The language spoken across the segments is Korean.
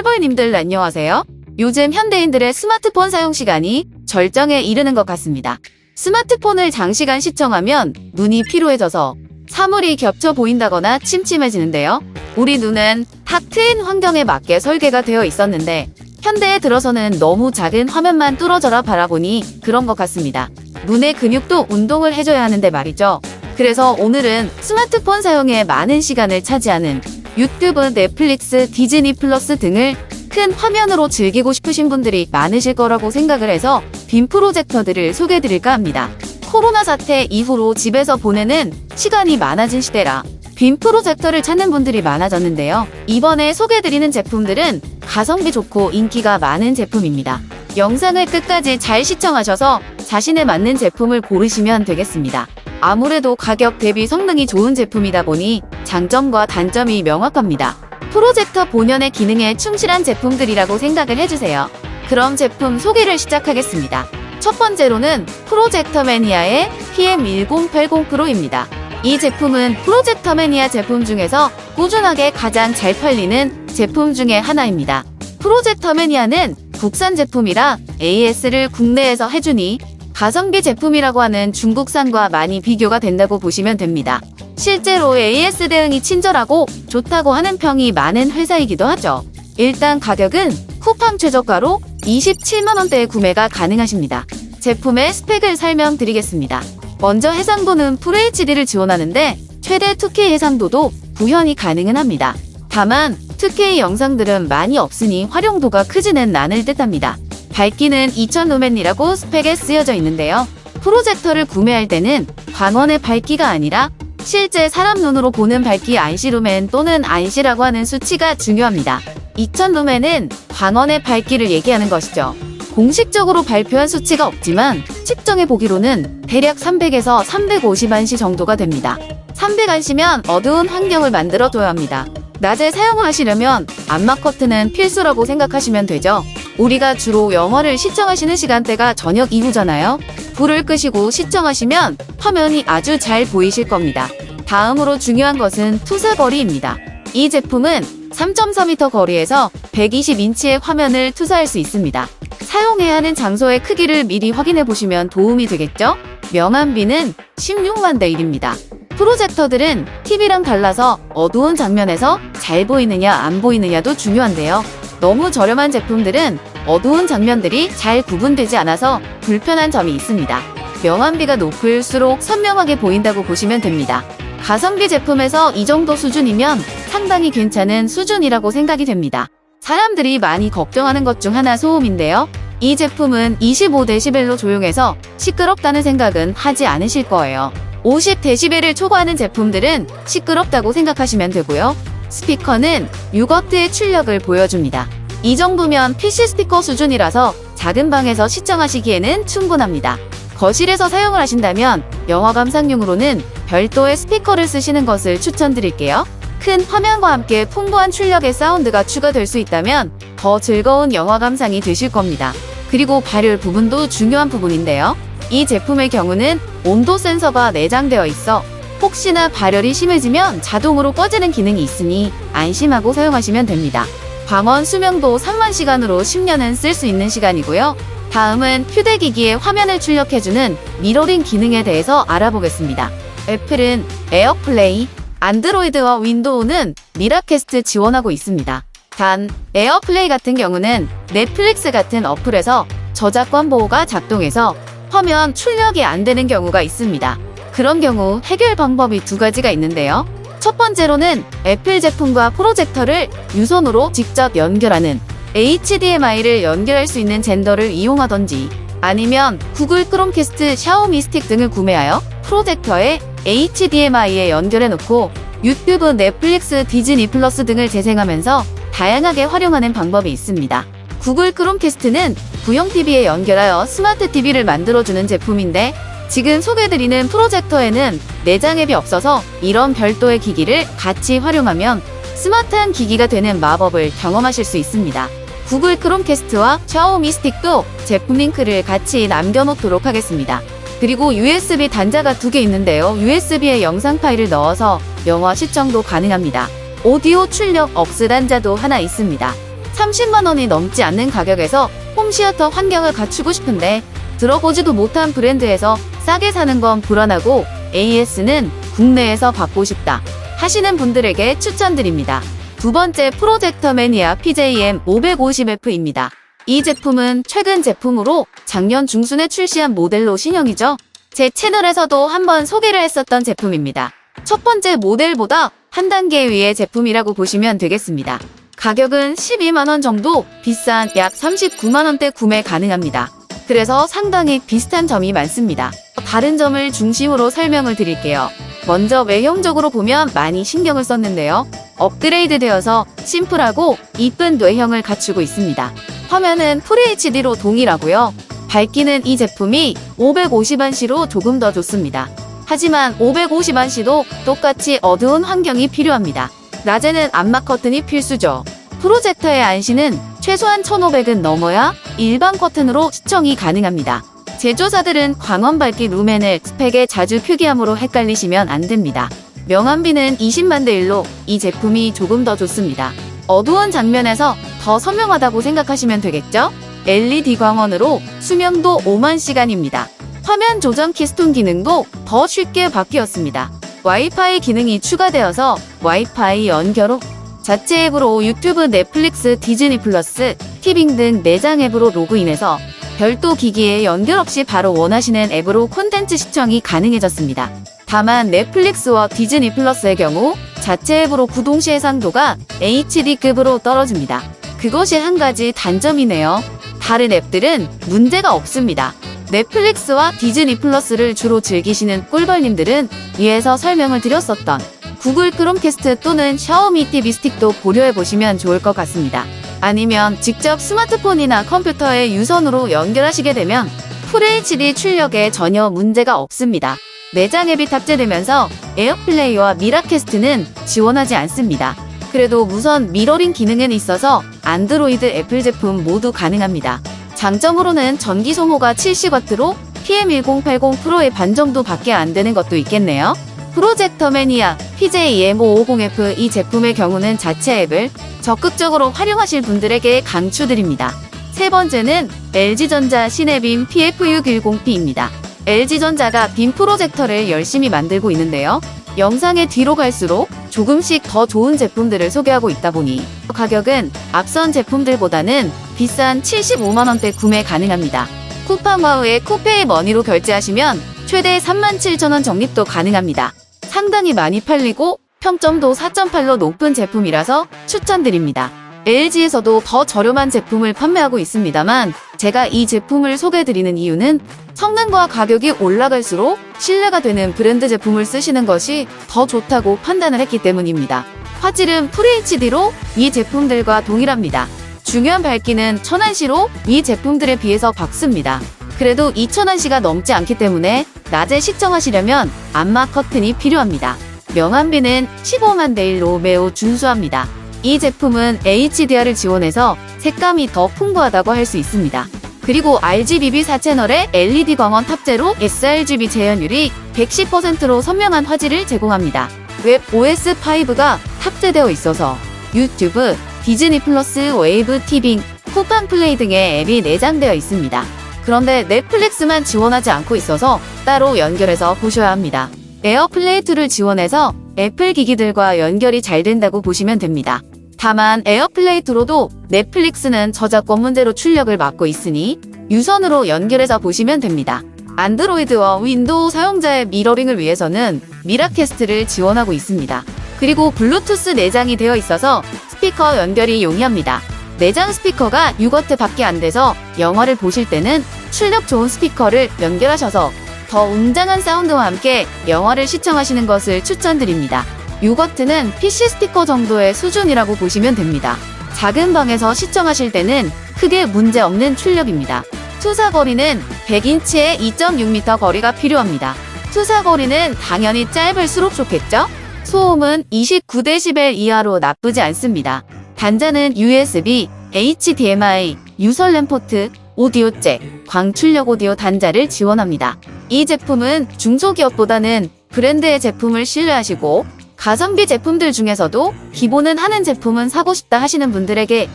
꿀벌님들 안녕하세요. 요즘 현대인들의 스마트폰 사용 시간이 절정에 이르는 것 같습니다. 스마트폰을 장시간 시청하면 눈이 피로해져서 사물이 겹쳐 보인다거나 침침해지는데요. 우리 눈은 탁 트인 환경에 맞게 설계가 되어 있었는데 현대에 들어서는 너무 작은 화면만 뚫어져라 바라보니 그런 것 같습니다. 눈의 근육도 운동을 해줘야 하는데 말이죠. 그래서 오늘은 스마트폰 사용에 많은 시간을 차지하는 유튜브, 넷플릭스, 디즈니 플러스 등을 큰 화면으로 즐기고 싶으신 분들이 많으실 거라고 생각을 해서 빔 프로젝터들을 소개해드릴까 합니다. 코로나 사태 이후로 집에서 보내는 시간이 많아진 시대라 빔 프로젝터를 찾는 분들이 많아졌는데요. 이번에 소개해드리는 제품들은 가성비 좋고 인기가 많은 제품입니다. 영상을 끝까지 잘 시청하셔서 자신에 맞는 제품을 고르시면 되겠습니다. 아무래도 가격 대비 성능이 좋은 제품이다 보니 장점과 단점이 명확합니다. 프로젝터 본연의 기능에 충실한 제품들이라고 생각을 해주세요. 그럼 제품 소개를 시작하겠습니다. 첫 번째로는 프로젝터 매니아의 PM1080 프로입니다. 이 제품은 프로젝터 매니아 제품 중에서 꾸준하게 가장 잘 팔리는 제품 중에 하나입니다. 프로젝터 매니아는 국산 제품이라 AS를 국내에서 해주니 가성비 제품이라고 하는 중국산과 많이 비교가 된다고 보시면 됩니다. 실제로 AS 대응이 친절하고 좋다고 하는 평이 많은 회사이기도 하죠. 일단 가격은 쿠팡 최저가로 27만원대에 구매가 가능하십니다. 제품의 스펙을 설명드리겠습니다. 먼저 해상도는 FHD를 지원하는데 최대 2K 해상도도 구현이 가능은 합니다. 다만 2K 영상들은 많이 없으니 활용도가 크지는 않을 듯합니다. 밝기는 2000루멘이라고 스펙에 쓰여져 있는데요. 프로젝터를 구매할 때는 광원의 밝기가 아니라 실제 사람 눈으로 보는 밝기 안시루멘 또는 안시라고 하는 수치가 중요합니다. 2000루멘은 광원의 밝기를 얘기하는 것이죠. 공식적으로 발표한 수치가 없지만 측정해 보기로는 대략 300에서 350안시 정도가 됩니다. 300안시면 어두운 환경을 만들어줘야 합니다. 낮에 사용하시려면 암막 커튼은 필수라고 생각하시면 되죠. 우리가 주로 영화를 시청하시는 시간대가 저녁 이후잖아요. 불을 끄시고 시청하시면 화면이 아주 잘 보이실 겁니다. 다음으로 중요한 것은 투사거리입니다. 이 제품은 3.4m 거리에서 120인치의 화면을 투사할 수 있습니다. 사용해야 하는 장소의 크기를 미리 확인해 보시면 도움이 되겠죠? 명암비는 16만 대 1입니다. 프로젝터들은 TV랑 달라서 어두운 장면에서 잘 보이느냐 안 보이느냐도 중요한데요. 너무 저렴한 제품들은 어두운 장면들이 잘 구분되지 않아서 불편한 점이 있습니다. 명암비가 높을수록 선명하게 보인다고 보시면 됩니다. 가성비 제품에서 이 정도 수준이면 상당히 괜찮은 수준이라고 생각이 됩니다. 사람들이 많이 걱정하는 것 중 하나 소음인데요. 이 제품은 25dB로 조용해서 시끄럽다는 생각은 하지 않으실 거예요. 50dB를 초과하는 제품들은 시끄럽다고 생각하시면 되고요. 스피커는 6W의 출력을 보여줍니다. 이 정도면 PC 스피커 수준이라서 작은 방에서 시청하시기에는 충분합니다. 거실에서 사용을 하신다면 영화 감상용으로는 별도의 스피커를 쓰시는 것을 추천드릴게요. 큰 화면과 함께 풍부한 출력의 사운드가 추가될 수 있다면 더 즐거운 영화 감상이 되실 겁니다. 그리고 발열 부분도 중요한 부분인데요. 이 제품의 경우는 온도 센서가 내장되어 있어 혹시나 발열이 심해지면 자동으로 꺼지는 기능이 있으니 안심하고 사용하시면 됩니다. 광원 수명도 3만시간으로 10년은 쓸 수 있는 시간이고요. 다음은 휴대기기에 화면을 출력해주는 미러링 기능에 대해서 알아보겠습니다. 애플은 에어플레이, 안드로이드와 윈도우는 미라캐스트 지원하고 있습니다. 단, 에어플레이 같은 경우는 넷플릭스 같은 어플에서 저작권 보호가 작동해서 화면 출력이 안 되는 경우가 있습니다. 그런 경우 해결 방법이 두 가지가 있는데요. 첫 번째로는 애플 제품과 프로젝터를 유선으로 직접 연결하는 HDMI를 연결할 수 있는 젠더를 이용하던지 아니면 구글 크롬캐스트, 샤오미 스틱 등을 구매하여 프로젝터에 HDMI에 연결해 놓고 유튜브, 넷플릭스, 디즈니 플러스 등을 재생하면서 다양하게 활용하는 방법이 있습니다. 구글 크롬캐스트는 구형 TV에 연결하여 스마트 TV를 만들어주는 제품인데 지금 소개해드리는 프로젝터에는 내장 앱이 없어서 이런 별도의 기기를 같이 활용하면 스마트한 기기가 되는 마법을 경험하실 수 있습니다. 구글 크롬캐스트와 샤오미 스틱도 제품 링크를 같이 남겨놓도록 하겠습니다. 그리고 USB 단자가 2개 있는데요. USB에 영상 파일을 넣어서 영화 시청도 가능합니다. 오디오 출력 억스 단자도 하나 있습니다. 30만 원이 넘지 않는 가격에서 홈시어터 환경을 갖추고 싶은데 들어보지도 못한 브랜드에서 싸게 사는 건 불안하고 AS는 국내에서 받고 싶다 하시는 분들에게 추천드립니다. 두 번째 프로젝터 매니아 PJM550F입니다. 이 제품은 최근 제품으로 작년 중순에 출시한 모델로 신형이죠. 제 채널에서도 한번 소개를 했었던 제품입니다. 첫 번째 모델보다 한 단계 위의 제품이라고 보시면 되겠습니다. 가격은 12만원 정도 비싼 약 39만원대 구매 가능합니다. 그래서 상당히 비슷한 점이 많습니다. 다른 점을 중심으로 설명을 드릴게요. 먼저 외형적으로 보면 많이 신경을 썼는데요. 업그레이드 되어서 심플하고 이쁜 뇌형을 갖추고 있습니다. 화면은 FHD로 동일하고요. 밝기는 이 제품이 550안시로 조금 더 좋습니다. 하지만 550안시도 똑같이 어두운 환경이 필요합니다. 낮에는 암막 커튼이 필수죠. 프로젝터의 안시는 최소한 1500은 넘어야 일반 커튼으로 시청이 가능합니다. 제조사들은 광원 밝기 루멘을 스펙에 자주 표기함으로 헷갈리시면 안 됩니다. 명암비는 20만 대 1로 이 제품이 조금 더 좋습니다. 어두운 장면에서 더 선명하다고 생각하시면 되겠죠? LED 광원으로 수명도 5만 시간입니다. 화면 조정 키스톤 기능도 더 쉽게 바뀌었습니다. 와이파이 기능이 추가되어서 와이파이 연결 후 자체 앱으로 유튜브, 넷플릭스, 디즈니 플러스, 티빙 등 4장 앱으로 로그인해서 별도 기기에 연결 없이 바로 원하시는 앱으로 콘텐츠 시청이 가능해졌습니다. 다만 넷플릭스와 디즈니 플러스의 경우 자체 앱으로 구동 시 해상도가 HD급으로 떨어집니다. 그것이 한 가지 단점이네요. 다른 앱들은 문제가 없습니다. 넷플릭스와 디즈니 플러스를 주로 즐기시는 꿀벌님들은 위에서 설명을 드렸었던 구글 크롬캐스트 또는 샤오미 TV 스틱도 고려해보시면 좋을 것 같습니다. 아니면 직접 스마트폰이나 컴퓨터에 유선으로 연결하시게 되면 FHD 출력에 전혀 문제가 없습니다. 내장 앱이 탑재되면서 에어플레이와 미라캐스트는 지원하지 않습니다. 그래도 무선 미러링 기능은 있어서 안드로이드, 애플 제품 모두 가능합니다. 장점으로는 전기 소모가 70W로 PM1080 프로의 반 정도밖에 안 되는 것도 있겠네요. 프로젝터 매니아 PJM550F 이 제품의 경우는 자체 앱을 적극적으로 활용하실 분들에게 강추드립니다. 세 번째는 LG전자 시네빔 PF610P입니다. LG전자가 빔 프로젝터를 열심히 만들고 있는데요. 영상의 뒤로 갈수록 조금씩 더 좋은 제품들을 소개하고 있다 보니 가격은 앞선 제품들보다는 비싼 75만원대 구매 가능합니다. 쿠팡와우의 쿠페이 머니로 결제하시면 최대 37,000원 적립도 가능합니다. 상당히 많이 팔리고 평점도 4.8로 높은 제품이라서 추천드립니다. LG에서도 더 저렴한 제품을 판매하고 있습니다만 제가 이 제품을 소개해드리는 이유는 성능과 가격이 올라갈수록 신뢰가 되는 브랜드 제품을 쓰시는 것이 더 좋다고 판단을 했기 때문입니다. 화질은 FHD로 이 제품들과 동일합니다. 중요한 밝기는 1000안시로 이 제품들에 비해서 밝습니다. 그래도 2000안시가 넘지 않기 때문에 낮에 시청하시려면 암막 커튼이 필요합니다. 명암비는 15만 대 1로 매우 준수합니다. 이 제품은 HDR을 지원해서 색감이 더 풍부하다고 할 수 있습니다. 그리고 RGB 4채널의 LED 광원 탑재로 sRGB 재현율이 110%로 선명한 화질을 제공합니다. 웹 OS5가 탑재되어 있어서 유튜브, 디즈니 플러스, 웨이브, 티빙, 쿠팡 플레이 등의 앱이 내장되어 있습니다. 그런데 넷플릭스만 지원하지 않고 있어서 따로 연결해서 보셔야 합니다. 에어플레이2를 지원해서 애플 기기들과 연결이 잘 된다고 보시면 됩니다. 다만 에어플레이2로도 넷플릭스는 저작권 문제로 출력을 막고 있으니 유선으로 연결해서 보시면 됩니다. 안드로이드와 윈도우 사용자의 미러링을 위해서는 미라캐스트를 지원하고 있습니다. 그리고 블루투스 내장이 되어 있어서 스피커 연결이 용이합니다. 내장 스피커가 6W 밖에 안 돼서 영화를 보실 때는 출력 좋은 스피커를 연결하셔서 더 웅장한 사운드와 함께 영화를 시청하시는 것을 추천드립니다. 6W는 PC 스피커 정도의 수준이라고 보시면 됩니다. 작은 방에서 시청하실 때는 크게 문제없는 출력입니다. 투사거리는 100인치에 2.6m 거리가 필요합니다. 투사거리는 당연히 짧을수록 좋겠죠? 소음은 29dB 이하로 나쁘지 않습니다. 단자는 USB, HDMI, 유설램 포트, 오디오 잭, 광출력 오디오 단자를 지원합니다. 이 제품은 중소기업보다는 브랜드의 제품을 신뢰하시고 가성비 제품들 중에서도 기본은 하는 제품은 사고 싶다 하시는 분들에게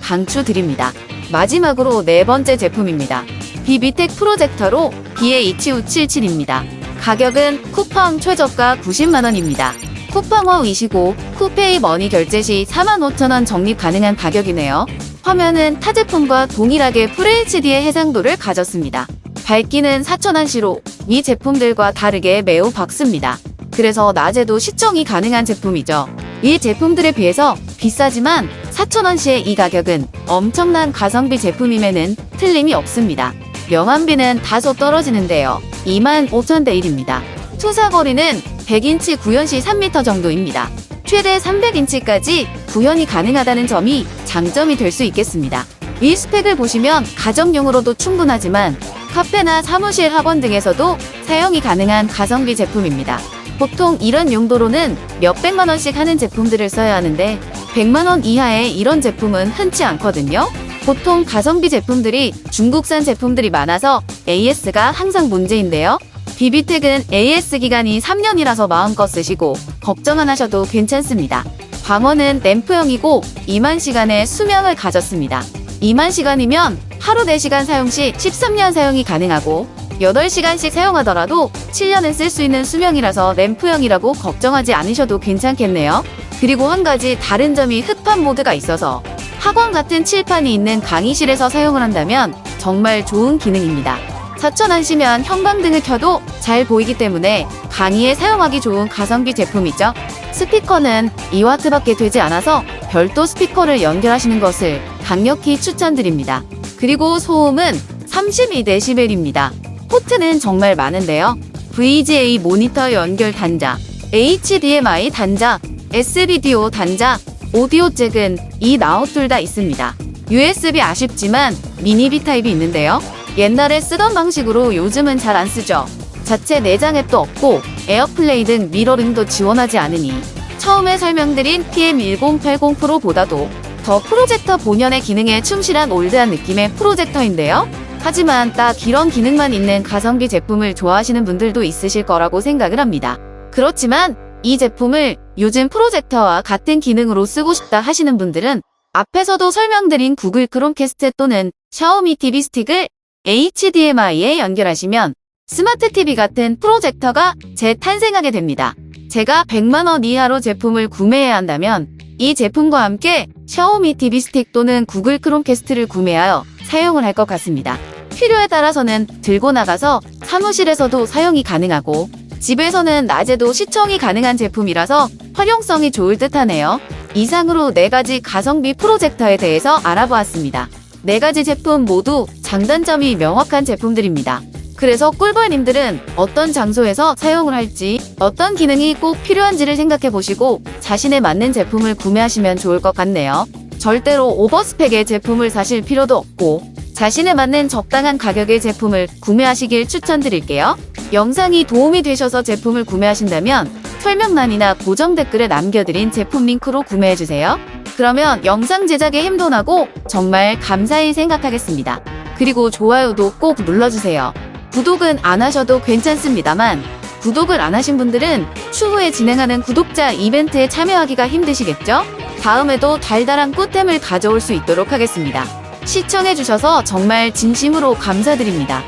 강추드립니다. 마지막으로 네 번째 제품입니다. 비비텍 프로젝터로 BA27577입니다. 가격은 쿠팡 최저가 90만원입니다. 쿠팡 후25 쿠페이 머니 결제 시 45,000원 적립 가능한 가격이네요. 화면은 타 제품과 동일하게 FHD의 해상도를 가졌습니다. 밝기는 4000한시로 이 제품들과 다르게 매우 밝습니다. 그래서 낮에도 시청이 가능한 제품이죠. 이 제품들에 비해서 비싸지만 4000원시의 이 가격은 엄청난 가성비 제품임에는 틀림이 없습니다. 명암비는 다소 떨어지는데요. 25,000대 1입니다. 투사거리는 100인치 구현시 3m 정도입니다. 최대 300인치까지 구현이 가능하다는 점이 장점이 될 수 있겠습니다. 이 스펙을 보시면 가정용으로도 충분하지만 카페나 사무실 학원 등에서도 사용이 가능한 가성비 제품입니다. 보통 이런 용도로는 몇백만원씩 하는 제품들을 써야 하는데 100만원 이하의 이런 제품은 흔치 않거든요. 보통 가성비 제품들이 중국산 제품들이 많아서 AS가 항상 문제인데요. 비비텍은 AS 기간이 3년이라서 마음껏 쓰시고 걱정 안 하셔도 괜찮습니다. 광원은 램프형이고 2만시간의 수명을 가졌습니다. 2만시간이면 하루 4시간 사용 시 13년 사용이 가능하고 8시간씩 사용하더라도 7년은 쓸 수 있는 수명이라서 램프형이라고 걱정하지 않으셔도 괜찮겠네요. 그리고 한 가지 다른 점이 흡판 모드가 있어서 학원 같은 칠판이 있는 강의실에서 사용을 한다면 정말 좋은 기능입니다. 4000한시면 형광등을 켜도 잘 보이기 때문에 강의에 사용하기 좋은 가성비 제품이죠. 스피커는 2W밖에 되지 않아서 별도 스피커를 연결하시는 것을 강력히 추천드립니다. 그리고 소음은 32dB입니다. 포트는 정말 많은데요. VGA 모니터 연결 단자, HDMI 단자, S비디오 단자, 오디오 잭은 이 나웃 둘 다 있습니다. USB 아쉽지만 미니비 타입이 있는데요. 옛날에 쓰던 방식으로 요즘은 잘 안 쓰죠. 자체 내장 앱도 없고 에어플레이 등 미러링도 지원하지 않으니 처음에 설명드린 PM1080 프로보다도 더 프로젝터 본연의 기능에 충실한 올드한 느낌의 프로젝터인데요. 하지만 딱 이런 기능만 있는 가성비 제품을 좋아하시는 분들도 있으실 거라고 생각을 합니다. 그렇지만 이 제품을 요즘 프로젝터와 같은 기능으로 쓰고 싶다 하시는 분들은 앞에서도 설명드린 구글 크롬캐스트 또는 샤오미 TV 스틱을 HDMI에 연결하시면 스마트 TV 같은 프로젝터가 재탄생하게 됩니다. 제가 100만원 이하로 제품을 구매해야 한다면 이 제품과 함께 샤오미 TV 스틱 또는 구글 크롬캐스트를 구매하여 사용을 할 것 같습니다. 필요에 따라서는 들고 나가서 사무실에서도 사용이 가능하고 집에서는 낮에도 시청이 가능한 제품이라서 활용성이 좋을 듯하네요. 이상으로 4가지 가성비 프로젝터에 대해서 알아보았습니다. 4가지 제품 모두 장단점이 명확한 제품들입니다. 그래서 꿀벌님들은 어떤 장소에서 사용을 할지, 어떤 기능이 꼭 필요한지를 생각해 보시고 자신에 맞는 제품을 구매하시면 좋을 것 같네요. 절대로 오버스펙의 제품을 사실 필요도 없고 자신에 맞는 적당한 가격의 제품을 구매하시길 추천드릴게요. 영상이 도움이 되셔서 제품을 구매하신다면 설명란이나 고정 댓글에 남겨드린 제품 링크로 구매해주세요. 그러면 영상 제작에 힘도 나고 정말 감사히 생각하겠습니다. 그리고 좋아요도 꼭 눌러주세요. 구독은 안 하셔도 괜찮습니다만 구독을 안 하신 분들은 추후에 진행하는 구독자 이벤트에 참여하기가 힘드시겠죠? 다음에도 달달한 꿀템을 가져올 수 있도록 하겠습니다. 시청해주셔서 정말 진심으로 감사드립니다.